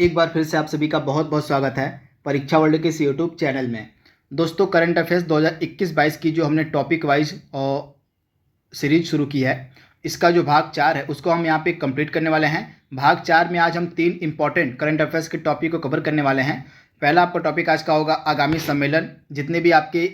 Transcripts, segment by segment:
एक बार फिर से आप सभी का बहुत बहुत स्वागत है परीक्षा वर्ल्ड के इस यूट्यूब चैनल में। दोस्तों, करंट अफेयर्स 2021-22 की जो हमने टॉपिक वाइज सीरीज शुरू की है, इसका जो भाग 4 है उसको हम यहाँ पे कंप्लीट करने वाले हैं। भाग 4 में आज हम 3 इंपॉर्टेंट करंट अफेयर्स के टॉपिक को कवर करने वाले हैं। पहला आपका टॉपिक आज का होगा आगामी सम्मेलन। जितने भी आपके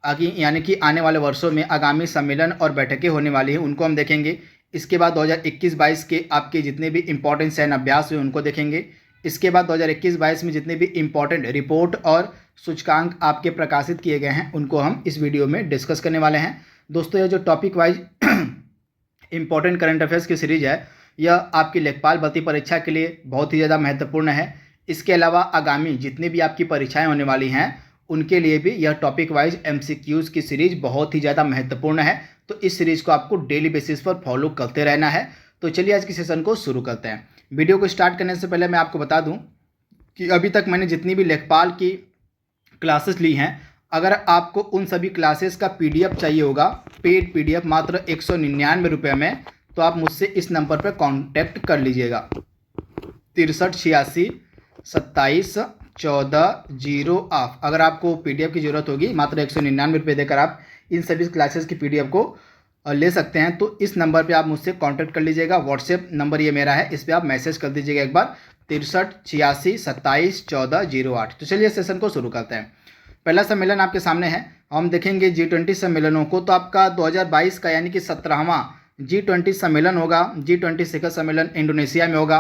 आगे यानी कि आने वाले वर्षों में आगामी सम्मेलन और बैठकें होने वाली हैं उनको हम देखेंगे। इसके बाद 2021-22 के आपके जितने भी इंपॉर्टेंट सैन्य अभ्यास हुए उनको देखेंगे। इसके बाद 2021-22 में जितने भी इंपॉर्टेंट रिपोर्ट और सूचकांक आपके प्रकाशित किए गए हैं उनको हम इस वीडियो में डिस्कस करने वाले हैं। दोस्तों, यह जो topic wise important current affairs की सीरीज है, यह आपकी लेखपाल भर्ती परीक्षा के लिए बहुत ही ज़्यादा महत्वपूर्ण है। इसके अलावा आगामी जितनी भी आपकी परीक्षाएं होने वाली हैं उनके लिए भी यह टॉपिक वाइज MCQs की सीरीज बहुत ही ज़्यादा महत्वपूर्ण है। तो इस सीरीज को आपको डेली बेसिस पर फॉलो करते रहना है। तो चलिए आज की सेशन को शुरू करते हैं। वीडियो को स्टार्ट करने से पहले मैं आपको बता दूं कि अभी तक मैंने जितनी भी लेखपाल की क्लासेस ली हैं, अगर आपको उन सभी क्लासेस का PDF चाहिए होगा, पेड PDF मात्र 199 रुपये में, तो आप मुझसे इस नंबर पर कॉन्टैक्ट कर लीजिएगा 6386 27 14 08। अगर आपको PDF की ज़रूरत होगी, मात्र 199 रुपये देकर आप इन सभी क्लासेस की PDF को ले सकते हैं। तो इस नंबर पे आप मुझसे कांटेक्ट कर लीजिएगा। व्हाट्सएप नंबर ये मेरा है, इस पर आप मैसेज कर दीजिएगा एक बार 6386 27 14 08। तो चलिए सेशन को शुरू करते हैं। पहला सम्मेलन आपके सामने है, हम देखेंगे G20 सम्मेलनों को। तो आपका 2022 का यानी कि 17वां G20 सम्मेलन होगा। G20 शिखर सम्मेलन इंडोनेशिया में होगा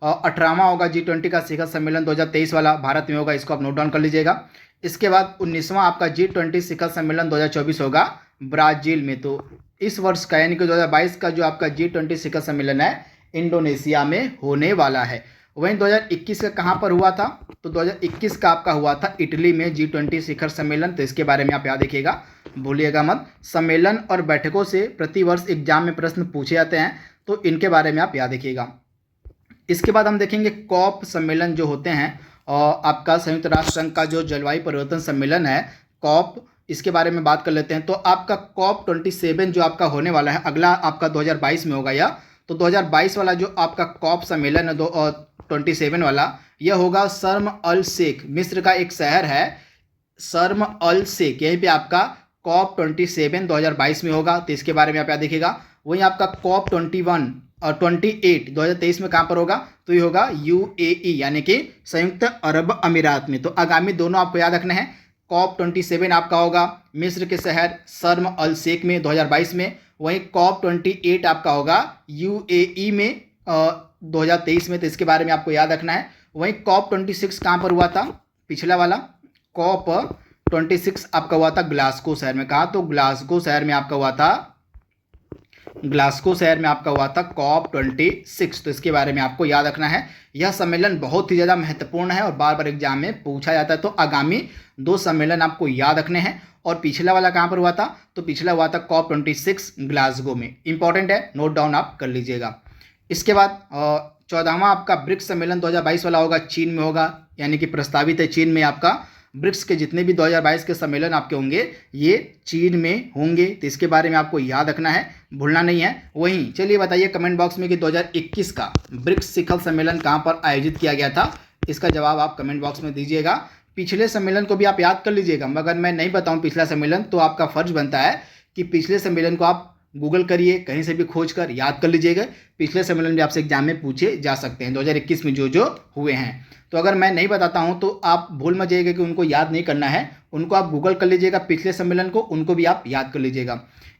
और 18वां होगा G20 का शिखर सम्मेलन 2023 वाला भारत में होगा। इसको आप नोट डाउन कर लीजिएगा। इसके बाद 19वां आपका G20 शिखर सम्मेलन 2024 होगा ब्राज़ील में। तो इस वर्ष का यानी कि 2022 का जो आपका G20 शिखर सम्मेलन है इंडोनेशिया में होने वाला है। वहीं 2021 का कहाँ पर हुआ था? तो 2021 का आपका हुआ था इटली में G20 शिखर सम्मेलन। तो इसके बारे में आप याद रखिएगा, भूलिएगा मत। सम्मेलन और बैठकों से प्रतिवर्ष एग्जाम में प्रश्न पूछे जाते हैं, तो इनके बारे में आप याद रखिएगा। इसके बाद हम देखेंगे कॉप सम्मेलन जो होते हैं, और आपका संयुक्त राष्ट्र संघ का जो जलवायु परिवर्तन सम्मेलन है कॉप, इसके बारे में बात कर लेते हैं। तो आपका COP 27 जो आपका होने वाला है, अगला आपका 2022 में होगा यह। तो 2022 वाला जो आपका COP सम्मेलन है 27 वाला, यह होगा शर्म अल शेख, मिस्र का एक शहर है शर्म अल शेख, यहीं पे आपका COP 27 2022 में होगा। तो इसके बारे में आप याद देखिएगा। वहीं आपका COP 21 और 28 2023 में कहाँ पर होगा? तो ये होगा UAE यानी कि संयुक्त अरब अमीरात में। तो आगामी दोनों आपको याद रखना है। COP 27 आपका होगा मिस्र के शहर शर्म अल शेख में 2022 में। वहीं COP 28 आपका होगा UAE में 2023 में। तो इसके बारे में आपको याद रखना है। वहीं COP 26 कहाँ पर हुआ था? पिछला वाला COP 26 आपका हुआ था ग्लासगो शहर में। कहाँ? तो ग्लासगो शहर में आपका हुआ था, ग्लासगो शहर में आपका हुआ था COP 26। तो इसके बारे में आपको याद रखना है। यह सम्मेलन बहुत ही ज़्यादा महत्वपूर्ण है और बार बार एग्जाम में पूछा जाता है। तो आगामी 2 सम्मेलन आपको याद रखने हैं। और पिछला वाला कहाँ पर हुआ था? तो पिछला हुआ था COP 26 ग्लासगो में। इंपॉर्टेंट है, नोट डाउन आप कर लीजिएगा। इसके बाद 14वां आपका ब्रिक्स सम्मेलन 2022 वाला होगा, चीन में होगा, यानी कि प्रस्तावित है चीन में। आपका ब्रिक्स के जितने भी 2022 के सम्मेलन आपके होंगे ये चीन में होंगे। तो इसके बारे में आपको याद रखना है, भूलना नहीं है। वहीं चलिए बताइए कमेंट बॉक्स में कि 2021 का ब्रिक्स शिखर सम्मेलन कहाँ पर आयोजित किया गया था? इसका जवाब आप कमेंट बॉक्स में दीजिएगा। पिछले सम्मेलन को भी आप याद कर लीजिएगा, मगर मैं नहीं बताऊँ पिछला सम्मेलन तो आपका फर्ज बनता है कि पिछले सम्मेलन को आप गूगल करिए, कहीं से भी खोज कर याद कर लीजिएगा। पिछले सम्मेलन भी आपसे एग्जाम में पूछे जा सकते हैं 2021 में जो हुए हैं। तो अगर मैं नहीं बताता हूं तो आप भूल मत जाइएगा कि उनको याद नहीं करना है, उनको आप गूगल कर लीजिएगा पिछले सम्मेलन को, उनको भी आप याद कर लीजिएगा।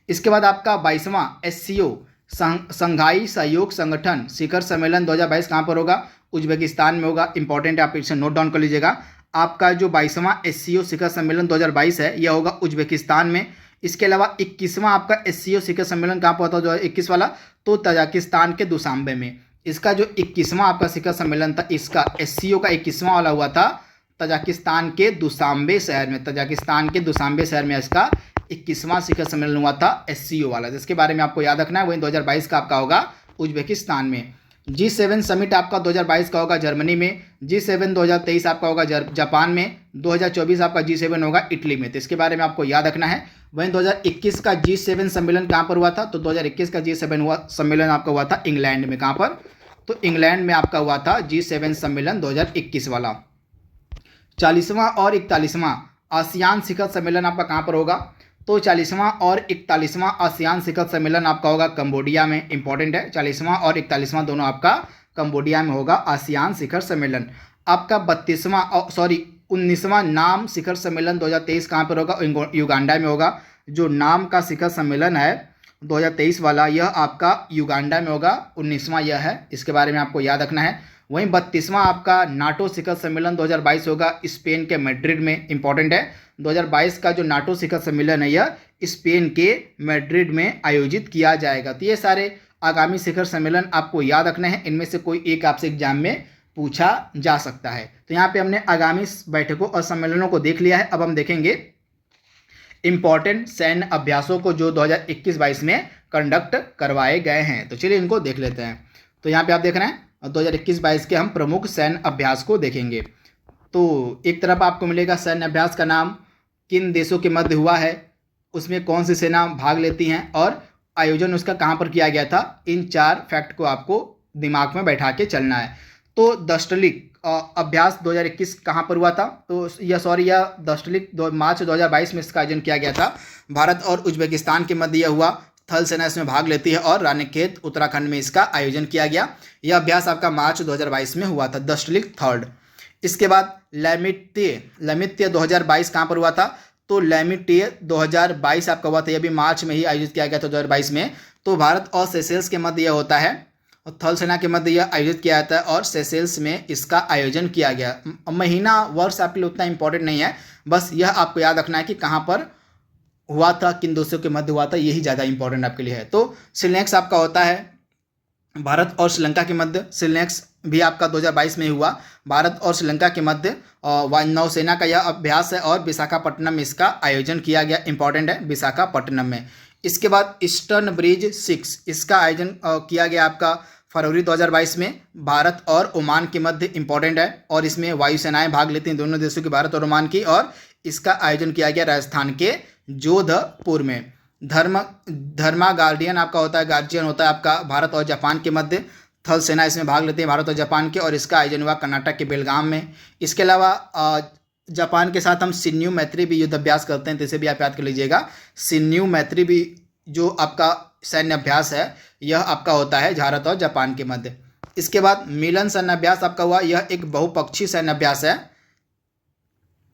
इसके बाद आपका 22वां SCO संघाई सहयोग संगठन शिखर सम्मेलन 2022 कहाँ पर होगा? उज्बेकिस्तान में होगा। इंपॉर्टेंट है, आप इसे नोट डाउन कर लीजिएगा। आपका जो 22वां SCO शिखर सम्मेलन 2022 है यह होगा उज्बेकिस्तान में। इसके अलावा 21वां आपका SCO शिखर सम्मेलन कहाँ पर होता है 2021 वाला? तो तजाकिस्तान के दुशांबे में। इसका जो 21वां आपका शिखर सम्मेलन था, इसका SCO का 21वां वाला हुआ था तजाकिस्तान के दुशांबे शहर में। तजाकिस्तान के दुशांबे शहर में इसका 21वां शिखर सम्मेलन हुआ था SCO वाला, जिसके बारे में आपको याद रखना है। वहीं 2022 का आपका होगा उज्बेकिस्तान में। G7 समिट आपका 2022 का होगा जर्मनी में। G7 2023 आपका होगा जापान में। 2024 आपका G7 होगा इटली में। तो इसके बारे में आपको याद रखना है। वहीं 2021 का G7 सम्मेलन कहाँ पर हुआ था? तो 2021 का G7 सम्मेलन आपका हुआ था इंग्लैंड में। कहाँ पर? तो इंग्लैंड में आपका हुआ था G7 सम्मेलन 2021 वाला। 40वां और 41वां आसियान शिखर सम्मेलन आपका कहाँ पर होगा? तो 40वां और 41वां आसियान शिखर सम्मेलन आपका होगा कंबोडिया में। इंपॉर्टेंट है, 40वां और 41वां दोनों आपका कंबोडिया में होगा आसियान शिखर सम्मेलन। आपका 19वां नाम शिखर सम्मेलन 2023 कहाँ पर होगा? युगांडा में होगा। जो नाम का शिखर सम्मेलन है 2023 वाला, यह आपका युगांडा में होगा। 19वां यह है, इसके बारे में आपको याद रखना है। वहीं 32वां आपका नाटो शिखर सम्मेलन 2022 होगा स्पेन के मैड्रिड में। इंपॉर्टेंट है, 2022 का जो नाटो शिखर सम्मेलन है यह स्पेन के मैड्रिड में आयोजित किया जाएगा। तो ये सारे आगामी शिखर सम्मेलन आपको याद रखने हैं, इनमें से कोई एक आपसे एग्जाम में पूछा जा सकता है। तो यहाँ पे हमने आगामी बैठकों और सम्मेलनों को देख लिया है। अब हम देखेंगे इंपॉर्टेंट सैन्य अभ्यासों को जो 2021-22 में कंडक्ट करवाए गए हैं। तो चलिए इनको देख लेते हैं। तो यहाँ पे आप देख रहे हैं 2021-22 के हम प्रमुख सैन्य अभ्यास को देखेंगे। तो एक तरफ आपको मिलेगा सैन्य अभ्यास का नाम, किन देशों के मध्य हुआ है, उसमें कौन सी सेना भाग लेती हैं और आयोजन उसका कहाँ पर किया गया था। इन 4 फैक्ट को आपको दिमाग में बैठा के चलना है। तो दस्टलिक अभ्यास 2021 कहाँ पर हुआ था? तो यह दस्टलिक मार्च 2022 में इसका आयोजन किया गया था। भारत और उज्बेकिस्तान के मध्य यह हुआ। थल सेना इसमें भाग लेती है और रानीखेत उत्तराखंड में इसका आयोजन किया गया। यह अभ्यास आपका मार्च 2022 में हुआ था, दस्टलिक थर्ड। इसके बाद लैमित्य 2022 कहाँ पर हुआ था? तो लैमित्य 2022 आपका हुआ था, यह भी मार्च में ही आयोजित किया गया था 2022 में। तो भारत और सेशेल्स के मध्य यह होता है और थल सेना के मध्य यह आयोजित किया जाता है और सेशेल्स में इसका आयोजन किया गया। महीना वर्ष आपके लिए उतना इंपॉर्टेंट नहीं है, बस यह आपको याद रखना है कि कहाँ पर हुआ था, किन देशों के मध्य हुआ था, यही ज़्यादा इंपॉर्टेंट आपके लिए है। तो सिलनेक्स आपका होता है भारत और श्रीलंका के मध्य। सिलनेक्स भी आपका 2022 में हुआ, भारत और श्रीलंका के मध्य नौसेना का यह अभ्यास है और विशाखापट्टनम में इसका आयोजन किया गया। इंपॉर्टेंट है, विशाखापट्टनम में। इसके बाद ईस्टर्न ब्रिज 6 इसका आयोजन किया गया आपका फरवरी 2022 में, भारत और ओमान के मध्य। इंपॉर्टेंट है, और इसमें वायुसेनाएं भाग लेती हैं दोनों देशों की, भारत और ओमान की, और इसका आयोजन किया गया राजस्थान के जोधपुर में। धर्मा गार्डियन आपका होता है, गार्जियन होता है आपका भारत और जापान के मध्य। थल सेना इसमें भाग लेते हैं भारत और जापान के, और इसका आयोजन हुआ कर्नाटक के बेलगाम में। इसके अलावा जापान के साथ हम शिन्यू मैत्री भी युद्ध अभ्यास करते हैं, तो इसे भी आप याद कर लीजिएगा। शिन्यू मैत्री भी जो आपका सैन्य अभ्यास है यह आपका होता है भारत और जापान के मध्य। इसके बाद मिलन सैन्य अभ्यास आपका हुआ, यह एक बहुपक्षीय सैन्य अभ्यास है।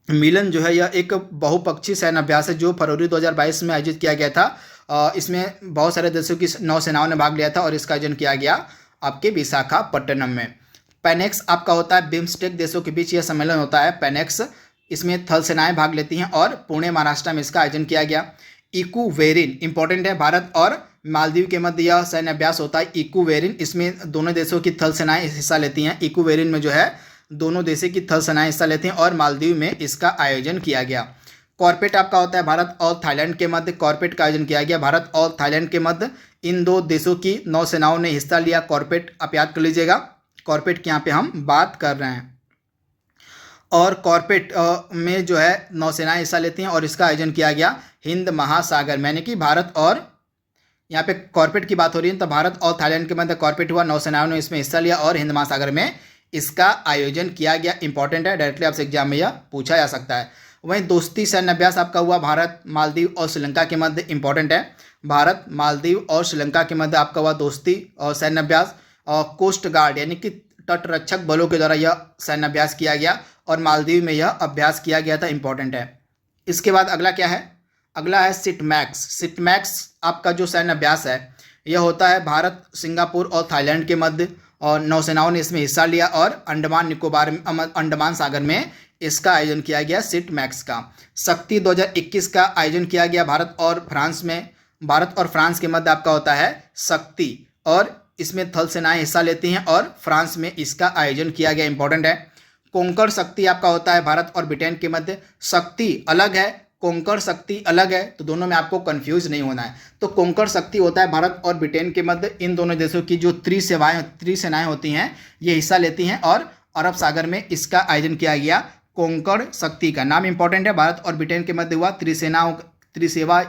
मिलन जो है यह एक बहुपक्षीय सैन्य अभ्यास है जो फरवरी 2022 में आयोजित किया गया था। इसमें बहुत सारे देशों की नौसेनाओं ने भाग लिया था और इसका आयोजन किया गया आपके विशाखापट्टनम में। पेनेक्स आपका होता है, बिम्स्टेक देशों के बीच यह सम्मेलन होता है पेनेक्स। इसमें थल सेनाएं भाग लेती हैं और पुणे महाराष्ट्र में इसका आयोजन किया गया। इकुवेरिन इंपॉर्टेंट है, भारत और मालदीव के मध्य यह सैन्य अभ्यास होता है इकुवेरिन। इसमें दोनों देशों की थल सेनाएं हिस्सा लेती हैं। इकुवेरिन में जो है दोनों देशों की थल सेनाएं हिस्सा लेती हैं और मालदीव में इसका आयोजन किया गया। कॉर्पेट आपका होता है भारत और थाईलैंड के मध्य, कॉर्पेट का आयोजन किया गया भारत और थाईलैंड के मध्य। इन 2 देशों की नौसेनाओं ने हिस्सा लिया। कॉर्पेट आप याद कर लीजिएगा, कॉर्पेट की यहाँ पे हम बात कर रहे हैं। और कॉर्पेट में जो है नौसेनाएं हिस्सा लेती हैं और इसका आयोजन किया गया हिंद महासागर में, यानी कि भारत और यहाँ पे कॉर्पेट की बात हो रही है तो भारत और थाईलैंड के मध्य कॉर्पेट हुआ, नौसेनाओं ने इसमें हिस्सा लिया और हिंद महासागर में इसका आयोजन किया गया। इंपॉर्टेंट है, डायरेक्टली आपसे एग्जाम में यह पूछा जा सकता है। वहीं दोस्ती सैन्य अभ्यास आपका हुआ भारत, मालदीव और श्रीलंका के मध्य। इंपॉर्टेंट है, भारत, मालदीव और श्रीलंका के मध्य आपका हुआ दोस्ती और सैन्य अभ्यास। और कोस्ट गार्ड यानी कि तटरक्षक बलों के द्वारा यह सैन्य अभ्यास किया गया और मालदीव में यह अभ्यास किया गया था। इंपॉर्टेंट है। इसके बाद अगला क्या है? अगला है सिटमैक्स। सिटमैक्स आपका जो सैन्य अभ्यास है यह होता है भारत, सिंगापुर और थाईलैंड के मध्य, और नौसेनाओं ने इसमें हिस्सा लिया और अंडमान सागर में इसका आयोजन किया गया सिटमैक्स का। शक्ति 2021 का आयोजन किया गया भारत और फ्रांस में। भारत और फ्रांस के मध्य आपका होता है शक्ति, और इसमें थल सेनाएं हिस्सा लेती हैं और फ्रांस में इसका आयोजन किया गया। इंपॉर्टेंट है। कोंकण शक्ति आपका होता है भारत और ब्रिटेन के मध्य। शक्ति अलग है, कोंकण शक्ति अलग है, तो दोनों में आपको कंफ्यूज नहीं होना है। तो कोंकण शक्ति होता है भारत और ब्रिटेन के मध्य। इन दोनों देशों की जो त्रिसेनाएं होती हैं ये हिस्सा लेती हैं और अरब सागर में इसका आयोजन किया गया। कोंकण शक्ति का नाम इंपॉर्टेंट है, भारत और ब्रिटेन के मध्य हुआ। त्रिसेवा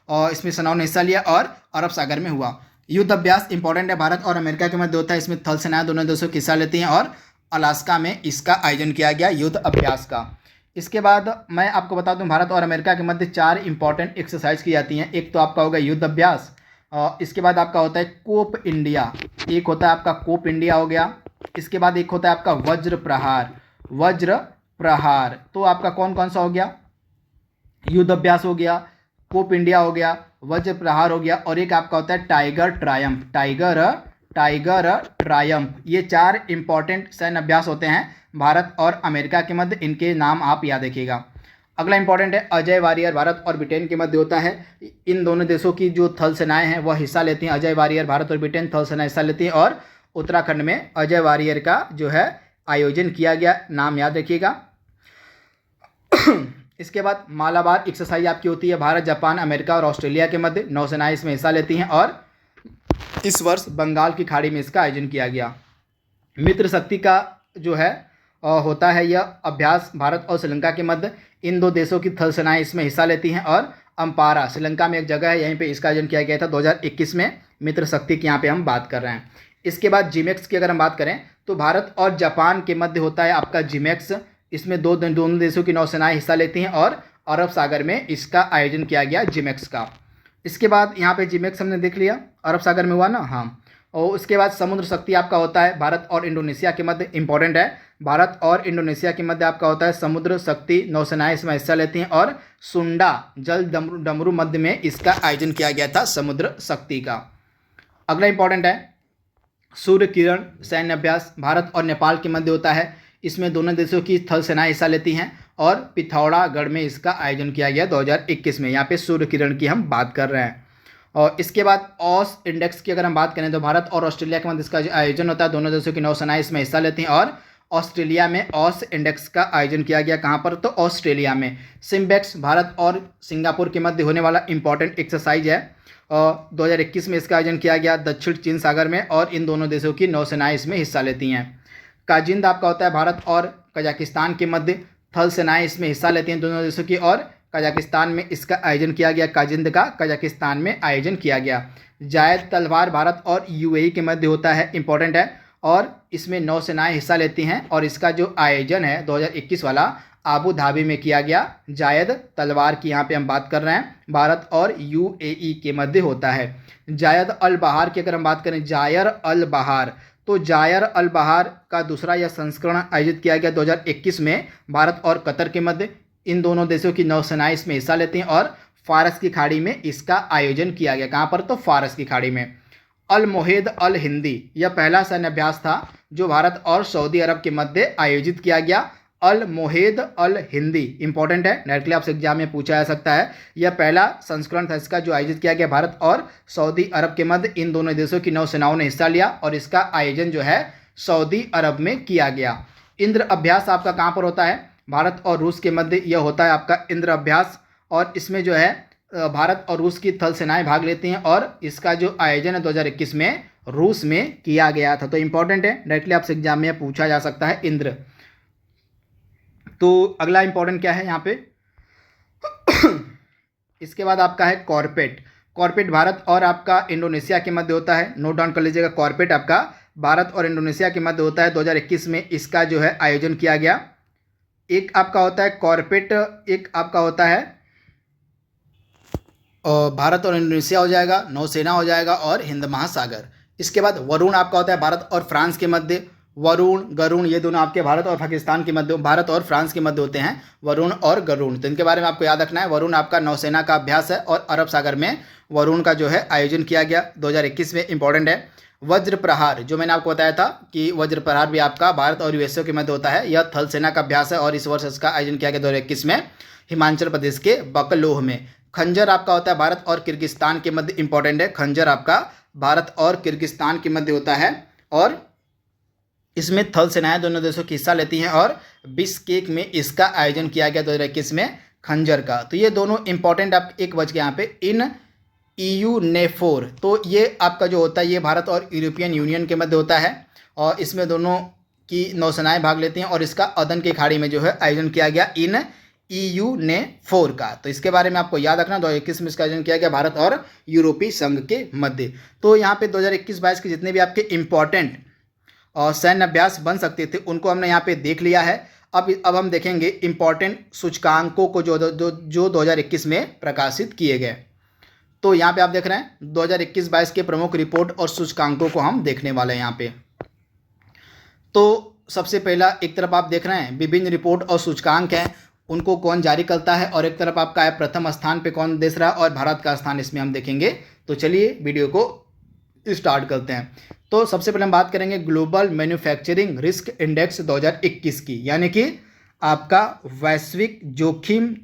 और इसमें सेनाओं ने हिस्सा लिया और अरब सागर में हुआ। युद्ध अभ्यास इंपॉर्टेंट है, भारत और अमेरिका के मध्य होता है। इसमें थल सेनाएं दोनों देशों की हिस्सा लेती हैं और अलास्का में इसका आयोजन किया गया युद्ध अभ्यास का। इसके बाद मैं आपको बता दूं, भारत और अमेरिका के मध्य 4 इंपॉर्टेंट एक्सरसाइज की जाती हैं। एक तो आपका होगा युद्ध अभ्यास, और इसके बाद आपका होता है कोप इंडिया, एक होता है आपका कोप इंडिया हो गया। इसके बाद एक होता है आपका वज्र प्रहार, वज्र प्रहार। तो आपका कौन कौन सा हो गया, युद्ध अभ्यास हो गया, कोप इंडिया हो गया, वज्र प्रहार हो गया, और एक आपका होता है टाइगर ट्रायम्फ, टाइगर ट्रायम्फ। ये 4 इंपॉर्टेंट सैन्य अभ्यास होते हैं भारत और अमेरिका के मध्य, इनके नाम आप याद रखिएगा। अगला इंपॉर्टेंट है अजय वारियर, भारत और ब्रिटेन के मध्य होता है। इन दोनों देशों की जो थल सेनाएं हैं वह हिस्सा लेती हैं। अजय वारियर, भारत और ब्रिटेन थल सेना हिस्सा लेती हैं, और उत्तराखंड में अजय वारियर का जो है आयोजन किया गया, नाम याद रखिएगा। इसके बाद मालाबार एक्सरसाइज आपकी होती है भारत, जापान, अमेरिका और ऑस्ट्रेलिया के मध्य, नौसेनाएं इसमें हिस्सा लेती हैं, और इस वर्ष बंगाल की खाड़ी में इसका आयोजन किया गया। मित्र शक्ति का जो है होता है यह अभ्यास भारत और श्रीलंका के मध्य, इन 2 देशों की थल सेनाएं इसमें हिस्सा लेती हैं, और अम्पारा श्रीलंका में एक जगह है, यहीं पे इसका आयोजन किया गया था 2021 में। मित्र शक्ति की यहाँ पे हम बात कर रहे हैं। इसके बाद जिमेक्स की अगर हम बात करें तो भारत और जापान के मध्य होता है आपका जिमेक्स, इसमें दोनों देशों की नौसेनाएं हिस्सा लेती हैं, और अरब सागर में इसका आयोजन किया गया जिमेक्स का। इसके बाद यहाँ पे जिमेक्स हमने देख लिया, अरब सागर में हुआ ना, हाँ। और उसके बाद समुद्र शक्ति आपका होता है भारत और इंडोनेशिया के मध्य, इंपॉर्टेंट है, भारत और इंडोनेशिया के मध्य आपका होता है समुद्र शक्ति, नौसेनाएं इसमें हिस्सा लेती हैं, और सुंडा जल डमरू मध्य में इसका आयोजन किया गया था समुद्र शक्ति का। अगला इंपॉर्टेंट है सूर्य किरण सैन्य अभ्यास, भारत और नेपाल के मध्य होता है। इसमें दोनों देशों की थल सेनाएं हिस्सा लेती हैं, और पिथौरागढ़ में इसका आयोजन किया गया 2021 में। यहाँ पे सूर्य किरण की हम बात कर रहे हैं। और इसके बाद ऑस इंडेक्स की अगर हम बात करें तो भारत और ऑस्ट्रेलिया के मध्य इसका आयोजन होता है, दोनों देशों की नौसेनाएं इसमें हिस्सा लेती हैं, और ऑस्ट्रेलिया में ऑस इंडेक्स का आयोजन किया गया, कहाँ पर, तो ऑस्ट्रेलिया में। सिम्बेक्स भारत और सिंगापुर के मध्य होने वाला इंपॉर्टेंट एक्सरसाइज है, और 2021 में इसका आयोजन किया गया दक्षिण चीन सागर में, और इन दोनों देशों की नौसेनाएं इसमें हिस्सा लेती हैं। काजिंद आपका होता है भारत और कजाकिस्तान के मध्य, थल सेनाएं इसमें हिस्सा लेती हैं दोनों देशों की, और कजाकिस्तान में इसका आयोजन किया गया, काजिंद का कजाकिस्तान में आयोजन किया गया। जायद तलवार भारत और यूएई के मध्य होता है, इंपॉर्टेंट है, और इसमें नौसेनाएं हिस्सा लेती हैं, और इसका जो आयोजन है 2021 वाला आबू धाबी में किया गया। जायद तलवार की यहाँ पे हम बात कर रहे हैं, भारत और यूएई के मध्य होता है। जायद अल बहार की अगर हम बात करें, जायर अल बहार, तो जायर अल बहार का दूसरा यह संस्करण आयोजित किया गया 2021 में भारत और कतर के मध्य, इन दोनों देशों की नौसेनाएं इसमें हिस्सा लेती हैं, और फारस की खाड़ी में इसका आयोजन किया गया, कहाँ पर, तो फारस की खाड़ी में। अल मोहेद अल हिंदी, यह पहला सैन्य अभ्यास था जो भारत और सऊदी अरब के मध्य आयोजित किया गया। अल मोहेद अल हिंदी इंपॉर्टेंट है, डायरेक्टली आपसे एग्जाम में पूछा जा सकता है। यह पहला संस्करण था इसका जो आयोजित किया गया भारत और सऊदी अरब के मध्य, इन दोनों देशों की नौसेनाओं ने हिस्सा लिया, और इसका आयोजन जो है सऊदी अरब में किया गया। इंद्र अभ्यास आपका कहाँ पर होता है, भारत और रूस के मध्य यह होता है आपका इंद्र अभ्यास, और इसमें जो है भारत और रूस की थल सेनाएं भाग लेती हैं, और इसका जो आयोजन है 2021 में रूस में किया गया था। तो इंपॉर्टेंट है, डायरेक्टली आपसे एग्जाम में पूछा जा सकता है इंद्र। तो अगला इंपॉर्टेंट क्या है यहाँ पे इसके बाद आपका है कॉर्पेट। कॉर्पेट भारत और आपका इंडोनेशिया के मध्य होता है, नोट डाउन कर लीजिएगा। कॉर्पेट आपका भारत और इंडोनेशिया के मध्य होता है, 2021 में इसका जो है आयोजन किया गया। एक आपका होता है कॉर्पेट, एक आपका होता है भारत और इंडोनेशिया हो जाएगा, नौसेना हो जाएगा, और हिंद महासागर। इसके बाद वरुण आपका होता है भारत और फ्रांस के मध्य, वरुण गरुण ये दोनों आपके भारत और पाकिस्तान के मध्य, भारत और फ्रांस के मध्य होते हैं वरुण और गरुण। तो इनके बारे में आपको याद रखना है। वरुण आपका नौसेना का अभ्यास है, और अरब सागर में वरुण का जो है आयोजन किया गया 2021 में, इंपॉर्टेंट है। वज्र प्रहार जो मैंने आपको बताया था कि वज्र प्रहार भी आपका भारत और यूएसए के मध्य होता है, यह थल सेना का अभ्यास है, और इस वर्ष इसका आयोजन किया गया 2021 में हिमाचल प्रदेश के बकलोह में। खंजर आपका होता है भारत और किर्गिस्तान के मध्य, इंपॉर्टेंट है। खंजर आपका भारत और किर्गिस्तान के मध्य होता है, और इसमें थल सेनाएं दोनों देशों की हिस्सा लेती हैं, और बिश्केक में इसका आयोजन किया गया 2021 में खंजर का। तो ये दोनों इंपॉर्टेंट आप एक बच गए यहाँ पे। इन EU NAFOR, तो ये आपका जो होता है ये भारत और यूरोपियन यूनियन के मध्य होता है, और इसमें दोनों की नौसेनाएं भाग लेती हैं, और इसका अदन की खाड़ी में जो है आयोजन किया गया इन EU ने 4 का। तो इसके बारे में आपको याद रखना, 2021 में इसका आयोजन किया गया भारत और यूरोपीय संघ के मध्य। तो यहाँ पे 2021-22 के जितने भी आपके इम्पॉर्टेंट और सैन्य अभ्यास बन सकते थे उनको हमने यहाँ पे देख लिया है। अब हम देखेंगे इम्पॉर्टेंट सूचकांकों को जो 2021 में प्रकाशित किए गए। तो यहाँ पे आप देख रहे हैं 2021-22 के प्रमुख रिपोर्ट और सूचकांकों को हम देखने वाले हैं यहाँ पे। तो सबसे पहला एक तरफ आप देख रहे हैं विभिन्न रिपोर्ट और सूचकांक हैं, उनको कौन जारी करता है, और एक तरफ आपका है प्रथम स्थान पे कौन देश रहा और भारत का स्थान इसमें हम देखेंगे। तो चलिए वीडियो को स्टार्ट करते हैं। तो सबसे पहले हम बात करेंगे ग्लोबल मैन्युफैक्चरिंग रिस्क इंडेक्स 2021 की, यानी कि आपका वैश्विक जोखिम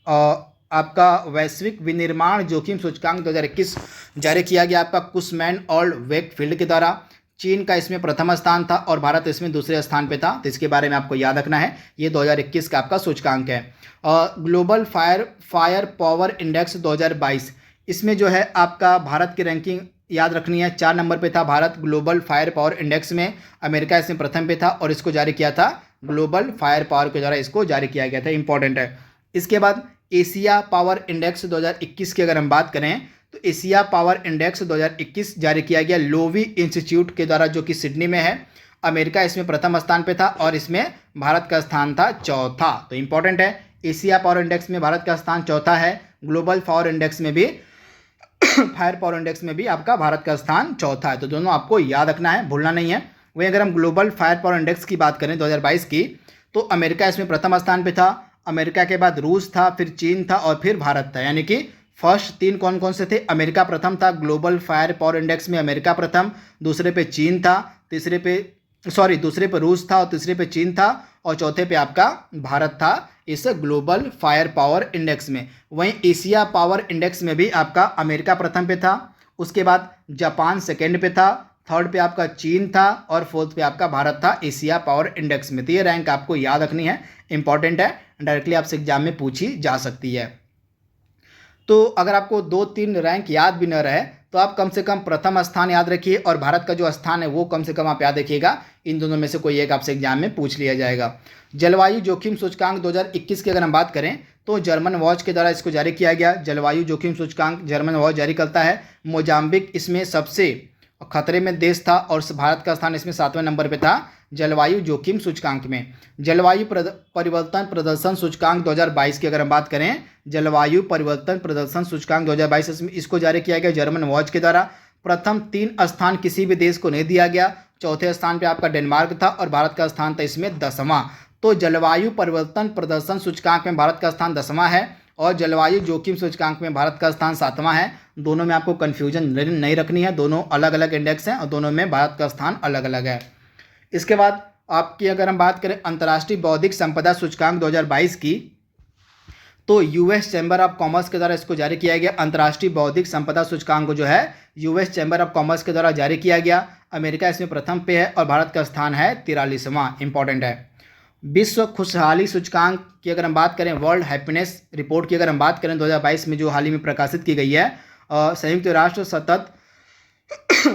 आपका वैश्विक विनिर्माण जोखिम सूचकांक 2021 जारी किया गया आपका कुशमैन और वेकफील्ड के द्वारा। चीन का इसमें प्रथम स्थान था और भारत इसमें दूसरे स्थान पे था, तो इसके बारे में आपको याद रखना है। ये 2021 का आपका सूचकांक है। ग्लोबल फायर पावर इंडेक्स 2022, इसमें जो है आपका भारत की रैंकिंग याद रखनी है। 4 नंबर पे था Bharat global fire power index में, अमेरिका इसमें प्रथम पे था और इसको जारी किया था ग्लोबल फायर पावर के द्वारा, इसको जारी किया गया था, इंपॉर्टेंट है। इसके बाद एशिया पावर इंडेक्स 2021 की अगर हम बात करें तो एशिया पावर इंडेक्स 2021 जारी किया गया लोवी इंस्टीट्यूट के द्वारा, जो कि सिडनी में है। अमेरिका इसमें प्रथम स्थान पे था और इसमें भारत का स्थान था चौथा। तो इंपॉर्टेंट है, एशिया पावर इंडेक्स में भारत का स्थान चौथा है, ग्लोबल पावर इंडेक्स में भी फायर पावर इंडेक्स में भी आपका भारत का स्थान चौथा है। तो दोनों आपको याद रखना है, भूलना नहीं है। वहीं अगर हम ग्लोबल फायर पावर इंडेक्स की बात करें 2022 की, तो अमेरिका इसमें प्रथम स्थान पे था, अमेरिका के बाद रूस था, फिर चीन था और फिर भारत था। यानी कि फर्स्ट 3 कौन कौन से थे? अमेरिका प्रथम था ग्लोबल फायर पावर इंडेक्स में, अमेरिका प्रथम, दूसरे पे चीन था, दूसरे पे रूस था और तीसरे पे चीन था और चौथे पे आपका भारत था इस ग्लोबल फायर पावर इंडेक्स में। वहीं एशिया पावर इंडेक्स में भी आपका अमेरिका प्रथम पे था, उसके बाद जापान सेकेंड पे था, थर्ड पे आपका चीन था और फोर्थ पे आपका भारत था एशिया पावर इंडेक्स में। तो ये रैंक आपको याद रखनी है, इंपॉर्टेंट है, डायरेक्टली आपसे एग्जाम में पूछी जा सकती है। तो अगर आपको 2-3 रैंक याद भी न रहे तो आप कम से कम प्रथम स्थान याद रखिए और भारत का जो स्थान है वो कम से कम आप याद रखिएगा। इन दोनों में से कोई एक आपसे एग्जाम में पूछ लिया जाएगा। जलवायु जोखिम सूचकांक 2021 की अगर हम बात करें तो जर्मन वॉच के द्वारा इसको जारी किया गया। जलवायु जोखिम सूचकांक जर्मन वॉच जारी करता है। मोजाम्बिक इसमें सबसे खतरे में देश था और भारत का स्थान इसमें 7वें नंबर पे था जलवायु जोखिम सूचकांक में। जलवायु परिवर्तन प्रदर्शन सूचकांक 2022 की अगर हम बात करें, जलवायु परिवर्तन प्रदर्शन सूचकांक 2022 इसको जारी किया गया जर्मन वॉच के द्वारा। प्रथम 3 स्थान किसी भी देश को नहीं दिया गया। चौथे स्थान पे आपका डेनमार्क था और भारत का स्थान था इसमें 10वां। तो जलवायु परिवर्तन प्रदर्शन सूचकांक में भारत का स्थान 10वां है और जलवायु जोखिम सूचकांक में भारत का स्थान 7वां है। दोनों में आपको कन्फ्यूजन नहीं रखनी है, दोनों अलग अलग इंडेक्स हैं और दोनों में भारत का स्थान अलग अलग है। इसके बाद आपकी अगर हम बात करें अंतर्राष्ट्रीय बौद्धिक संपदा सूचकांक 2022 की, तो यूएस चैम्बर ऑफ कॉमर्स के द्वारा इसको जारी किया गया। अंतर्राष्ट्रीय बौद्धिक संपदा सूचकांक को जो है यूएस चैम्बर ऑफ कॉमर्स के द्वारा जारी किया गया। अमेरिका इसमें प्रथम पे है और भारत का स्थान है 43वां, इंपॉर्टेंट है। विश्व खुशहाली सूचकांक की अगर हम बात करें, वर्ल्ड हैप्पीनेस रिपोर्ट की अगर हम बात करें 2022 में जो हाल ही में प्रकाशित की गई है संयुक्त राष्ट्र सतत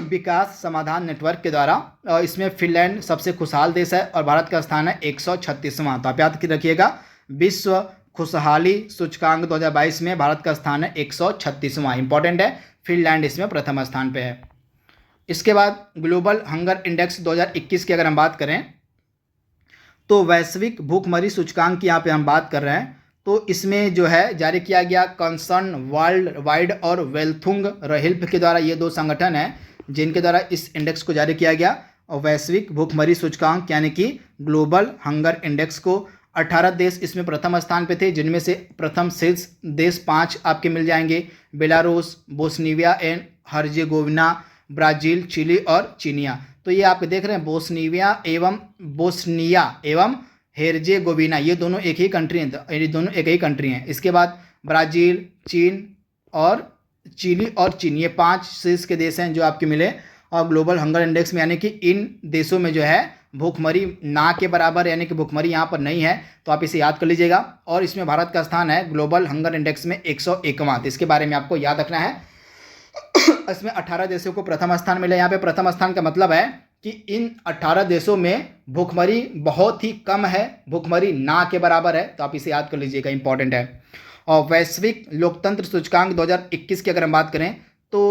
विकास समाधान नेटवर्क के द्वारा, इसमें फिनलैंड सबसे खुशहाल देश है और भारत का स्थान है 136वां। तो आप याद रखिएगा, विश्व खुशहाली सूचकांक 2022 में भारत का स्थान है 136वां, इंपॉर्टेंट है। फिनलैंड इसमें प्रथम स्थान पे है। इसके बाद ग्लोबल हंगर इंडेक्स 2021 की अगर हम बात करें तो वैश्विक भूखमरी सूचकांक की यहाँ पे हम बात कर रहे हैं। तो इसमें जो है जारी किया गया कंसर्न वर्ल्ड वाइड और वेल्थुंग रहिल्प के द्वारा, ये 2 संगठन हैं जिनके द्वारा इस इंडेक्स को जारी किया गया। और वैश्विक भूखमरी सूचकांक यानी कि ग्लोबल हंगर इंडेक्स को 18 देश इसमें प्रथम स्थान पे थे, जिनमें से प्रथम शीर्ष देश 5 आपके मिल जाएंगे, Belarus, Bosnia and Herzegovina, Brazil, Chile और चीनिया। तो ये आप देख रहे हैं बोस्निया एवं हेर्जेगोविना, ये दोनों एक ही कंट्री हैं, ये दोनों एक ही कंट्री हैं। इसके बाद ब्राज़ील, चीन और चिली और चीन, ये 5 शीर्ष के देश हैं जो आपके मिले और ग्लोबल हंगर इंडेक्स में। यानी कि इन देशों में जो है भूखमरी ना के बराबर, यानी कि भूखमरी यहाँ पर नहीं है, तो आप इसे याद कर लीजिएगा। और इसमें भारत का स्थान है ग्लोबल हंगर इंडेक्स में 101वां। तो इसके बारे में आपको याद रखना है। इसमें 18 देशों को प्रथम स्थान मिला। यहाँ पे प्रथम स्थान का मतलब है कि इन 18 देशों में भूखमरी बहुत ही कम है, भूखमरी ना के बराबर है, तो आप इसे याद कर लीजिएगा, इंपॉर्टेंट है। और वैश्विक लोकतंत्र सूचकांक 2021 की अगर हम बात करें तो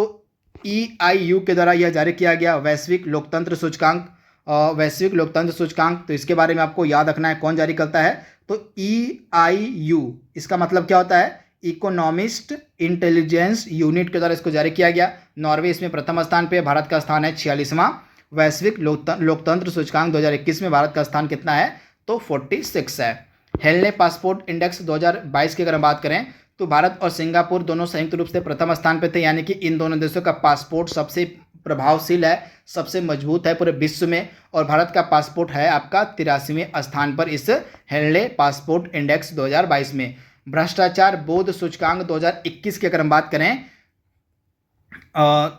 EIU के द्वारा यह जारी किया गया वैश्विक लोकतंत्र सूचकांक। वैश्विक लोकतंत्र सूचकांक, तो इसके बारे में आपको याद रखना है कौन जारी करता है, तो EIU, इसका मतलब क्या होता है, इकोनॉमिस्ट इंटेलिजेंस यूनिट के द्वारा इसको जारी किया गया। नॉर्वे इसमें प्रथम स्थान पे, भारत का स्थान है 46वां। वैश्विक लोकतंत्र सूचकांक 2021 में भारत का स्थान कितना है, तो 46 है। हेलने पासपोर्ट इंडेक्स 2022 की अगर हम बात करें तो भारत और सिंगापुर दोनों संयुक्त रूप से प्रथम स्थान पे थे, यानी कि इन दोनों देशों का पासपोर्ट सबसे प्रभावशील है, सबसे मजबूत है पूरे विश्व में, और भारत का पासपोर्ट है आपका 83वें स्थान पर इस हेलने पासपोर्ट इंडेक्स 2022 में। भ्रष्टाचार बोध सूचकांक 2021 की अगर हम बात करें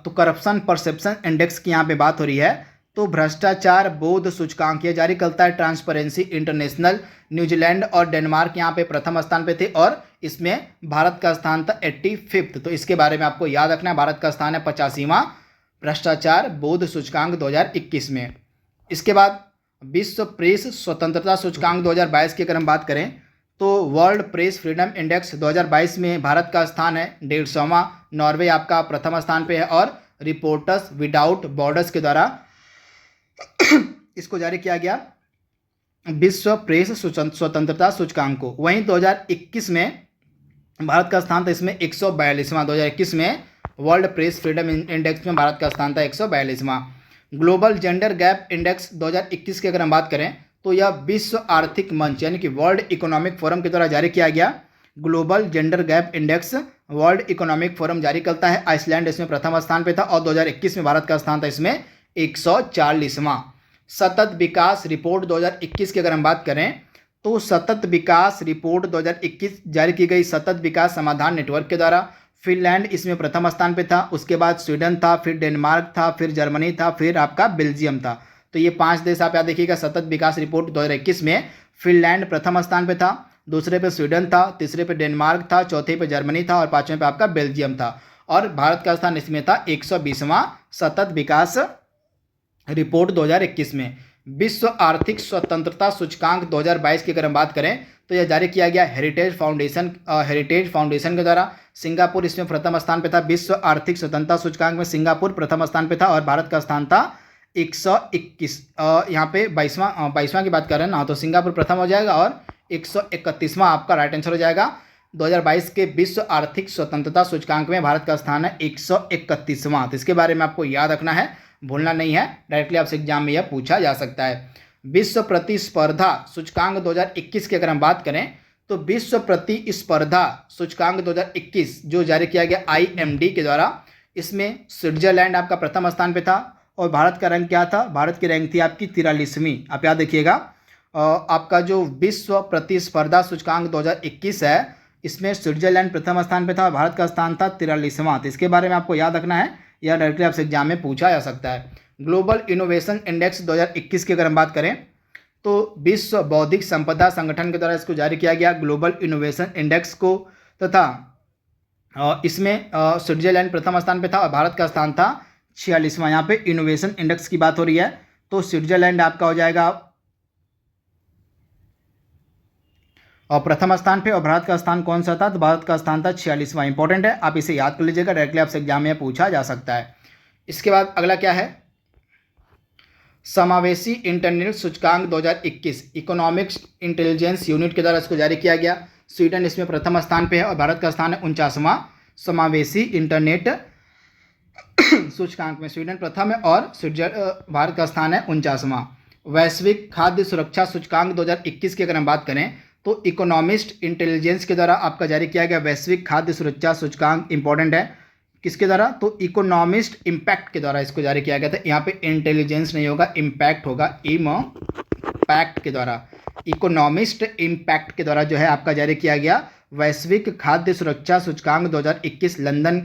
तो करप्शन परसेप्शन इंडेक्स की यहाँ पे बात हो रही है, तो भ्रष्टाचार बोध सूचकांक ये जारी करता है ट्रांसपेरेंसी इंटरनेशनल। न्यूजीलैंड और डेनमार्क यहाँ पे प्रथम स्थान पे थे और इसमें भारत का स्थान था 85th, तो इसके बारे में आपको याद रखना है, भारत का स्थान है 85वां भ्रष्टाचार बोध सूचकांक 2021 में। इसके बाद विश्व प्रेस स्वतंत्रता सूचकांक 2022 की अगर हम बात करें तो वर्ल्ड प्रेस फ्रीडम इंडेक्स 2022 में भारत का स्थान है 150वां। नॉर्वे आपका प्रथम स्थान पे है और रिपोर्टर्स विदाउट बॉर्डर्स के द्वारा इसको जारी किया गया विश्व प्रेस स्वतंत्रता सूचकांक को। वहीं 2021 में भारत का स्थान था इसमें 142वां। 2021 में वर्ल्ड प्रेस फ्रीडम इंडेक्स में भारत का स्थान था 142वां। ग्लोबल जेंडर गैप इंडेक्स 2021 की अगर हम बात करें तो यह विश्व आर्थिक मंच यानी कि वर्ल्ड इकोनॉमिक फोरम के द्वारा जारी किया गया। Global gender gap index world economic forum जारी करता है। आइसलैंड इसमें प्रथम स्थान पे था और 2021 में भारत का स्थान था इसमें 140वां। सतत विकास रिपोर्ट 2021 की अगर हम बात करें तो सतत विकास रिपोर्ट 2021 जारी की गई सतत विकास समाधान नेटवर्क के द्वारा। फिनलैंड इसमें प्रथम स्थान पे था, उसके बाद स्वीडन था, फिर डेनमार्क था, फिर जर्मनी था, फिर आपका बेल्जियम था। तो ये 5 देश आप याद देखिएगा। सतत विकास रिपोर्ट 2021 में फिनलैंड प्रथम स्थान पे था, दूसरे पे स्वीडन था, तीसरे पे डेनमार्क था, चौथे पे जर्मनी था और पांचवें पे आपका बेल्जियम था। और भारत का स्थान इसमें था 120वां सतत विकास रिपोर्ट 2021 में। विश्व आर्थिक स्वतंत्रता सूचकांक 2022 की अगर हम बात करें तो यह जारी किया गया हेरिटेज फाउंडेशन के द्वारा। सिंगापुर इसमें प्रथम स्थान पे था। विश्व आर्थिक स्वतंत्रता सूचकांक में सिंगापुर प्रथम स्थान पे था और भारत का स्थान था 121। यहाँ पे 22वां की बात कर रहे हैं ना, तो सिंगापुर प्रथम हो जाएगा और 131वां आपका राइट आंसर हो जाएगा। 2022 के विश्व आर्थिक स्वतंत्रता सूचकांक में भारत का स्थान है 131वां। तो इसके बारे में आपको याद रखना है, भूलना नहीं है, डायरेक्टली आपसे एग्जाम में यह पूछा जा सकता है। विश्व प्रतिस्पर्धा सूचकांक 2021 की अगर हम बात करें तो विश्व प्रतिस्पर्धा सूचकांक 2021 जो जारी किया गया IMD के द्वारा, इसमें स्विट्जरलैंड आपका प्रथम स्थान पे था और भारत का रैंक क्या था, भारत की रैंक थी आपकी 43वीं। आप याद रखिएगा। आपका जो विश्व प्रतिस्पर्धा सूचकांक 2021 है इसमें स्विट्जरलैंड प्रथम स्थान पे था और भारत का स्थान था 43वां। तो इसके बारे में आपको याद रखना है, यह डायरेक्टली आपसे एग्जाम में पूछा जा सकता है। ग्लोबल इनोवेशन इंडेक्स 2021 की अगर हम बात करें तो विश्व बौद्धिक संपदा संगठन के द्वारा इसको जारी किया गया ग्लोबल इनोवेशन इंडेक्स को, तथा इसमें स्विट्जरलैंड प्रथम स्थान पे था और भारत का स्थान था 46वां। यहाँ पे इनोवेशन इंडेक्स की बात हो रही है तो स्विट्जरलैंड आपका हो जाएगा और प्रथम स्थान पे, और भारत का स्थान कौन सा था, तो भारत का स्थान था 46वां। इंपॉर्टेंट है, आप इसे याद कर लीजिएगा, डायरेक्टली आपसे एग्जाम में पूछा जा सकता है। इसके बाद अगला क्या है, समावेशी इंटरनेट सूचकांक 2021 इकोनॉमिक्स इंटेलिजेंस यूनिट के द्वारा इसको जारी किया गया। स्वीडन इसमें प्रथम स्थान पे है और भारत का स्थान है 49वां। समावेशी इंटरनेट सूचकांक में स्वीडन प्रथम है और भारत का स्थान है 49वां। वैश्विक खाद्य सुरक्षा सूचकांक 2021 की अगर हम बात करें तो इकोनॉमिस्ट इंटेलिजेंस के द्वारा आपका जारी किया गया वैश्विक खाद्य सुरक्षा सूचकांक। इंपॉर्टेंट है, किसके द्वारा, तो इकोनॉमिस्ट इम्पैक्ट के द्वारा इसको जारी किया गया था। यहाँ पे इंटेलिजेंस नहीं होगा, इम्पैक्ट होगा, इम्पैक्ट के द्वारा, इकोनॉमिस्ट इम्पैक्ट के द्वारा जो है आपका जारी किया गया वैश्विक खाद्य सुरक्षा सूचकांक 2021। लंदन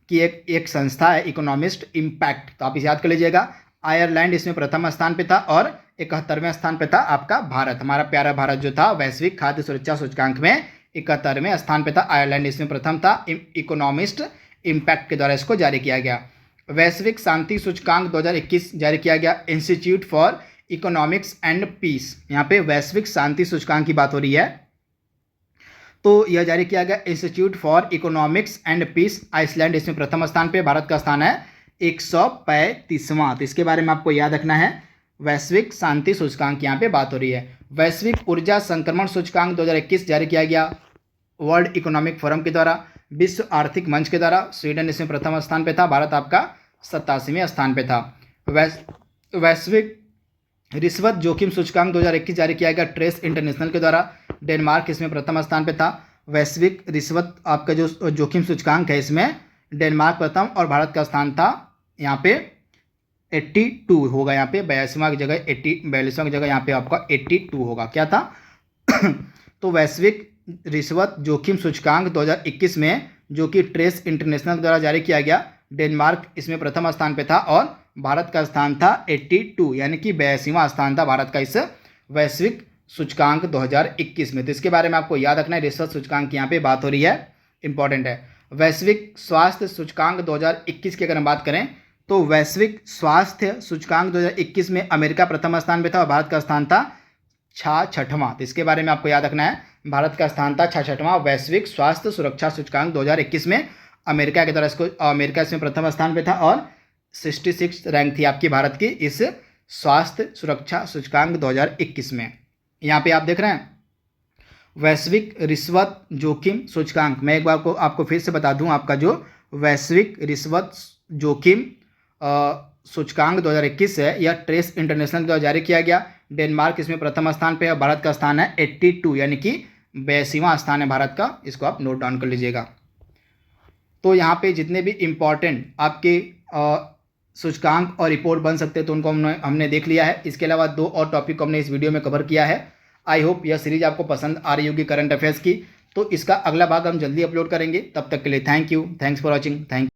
की एक संस्था है इकोनॉमिस्ट इम्पैक्ट, तो आप इसे याद कर लीजिएगा। आयरलैंड इसमें प्रथम स्थान पे था और 71वें स्थान पे था आपका भारत, हमारा प्यारा भारत जो था वैश्विक खाद्य सुरक्षा सूचकांक में 71वें स्थान पे था। आयरलैंड इसमें प्रथम था। इकोनॉमिस्ट इम्पैक्ट के द्वारा इसको जारी किया गया। वैश्विक शांति सूचकांक 2021 जारी किया गया Institute for Economics and Peace. यहाँ पे वैश्विक शांति सूचकांक की बात हो रही है, तो यह जारी किया गया Institute for Economics and Peace. Iceland इसमें प्रथम स्थान पे, भारत का स्थान है 135वां। तो इसके बारे में आपको याद रखना है। वैश्विक शांति सूचकांक यहाँ पे बात हो रही है। वैश्विक ऊर्जा संक्रमण सूचकांक 2021 जारी किया गया वर्ल्ड इकोनॉमिक फोरम के द्वारा, विश्व आर्थिक मंच के द्वारा। स्वीडन इसमें प्रथम स्थान पे था, भारत आपका 87वें स्थान पे था। वैश्विक रिश्वत जोखिम सूचकांक 2021 जारी किया गया ट्रेस इंटरनेशनल के द्वारा, डेनमार्क इसमें प्रथम स्थान पे था। वैश्विक रिश्वत आपका जो जोखिम सूचकांक है इसमें डेनमार्क प्रथम और भारत का स्थान था यहाँ पे 82 होगा, यहाँ पे 82वां की जगह 42वां की जगह यहाँ पे आपका 82 होगा। क्या था तो वैश्विक रिश्वत जोखिम सूचकांक 2021 में, जो कि ट्रेस इंटरनेशनल द्वारा जारी किया गया, डेनमार्क इसमें प्रथम स्थान पे था और भारत का स्थान था 82, यानी कि 82वां स्थान था भारत का इस वैश्विक सूचकांक 2021 में। तो इसके बारे में आपको याद रखना है। रिश्वत सूचकांक की यहाँ पे बात हो रही है, इंपॉर्टेंट है। वैश्विक स्वास्थ्य सूचकांक 2021 की अगर हम बात करें तो वैश्विक स्वास्थ्य सूचकांक 2021 में अमेरिका प्रथम स्थान पे था और भारत का स्थान था 66वां। तो इसके बारे में आपको याद रखना है, भारत का स्थान था 66वां। वैश्विक स्वास्थ्य सुरक्षा सूचकांक 2021 में अमेरिका के द्वारा अमेरिका इसमें प्रथम स्थान पे था और 66 रैंक थी आपकी भारत की इस स्वास्थ्य सुरक्षा सूचकांक 2021 में। यहाँ पे आप देख रहे हैं वैश्विक रिश्वत जोखिम सूचकांक। मैं एक बार को आपको फिर से बता दूं, आपका जो वैश्विक रिश्वत जोखिम सूचकांक 2021 है, यह ट्रेस इंटरनेशनल द्वारा जारी किया गया। डेनमार्क इसमें प्रथम स्थान पे है, भारत का स्थान है 82, यानी कि 82वां स्थान है भारत का। इसको आप नोट डाउन कर लीजिएगा। तो यहाँ पे जितने भी इम्पॉर्टेंट आपके सूचकांक और रिपोर्ट बन सकते हैं तो उनको हमने देख लिया है। इसके अलावा 2 और टॉपिक को हमने इस वीडियो में कवर किया है। आई होप यह सीरीज आपको पसंद आ रही होगी करंट अफेयर्स की। तो इसका अगला भाग हम जल्दी अपलोड करेंगे। तब तक के लिए thank you, thanks for watching, thank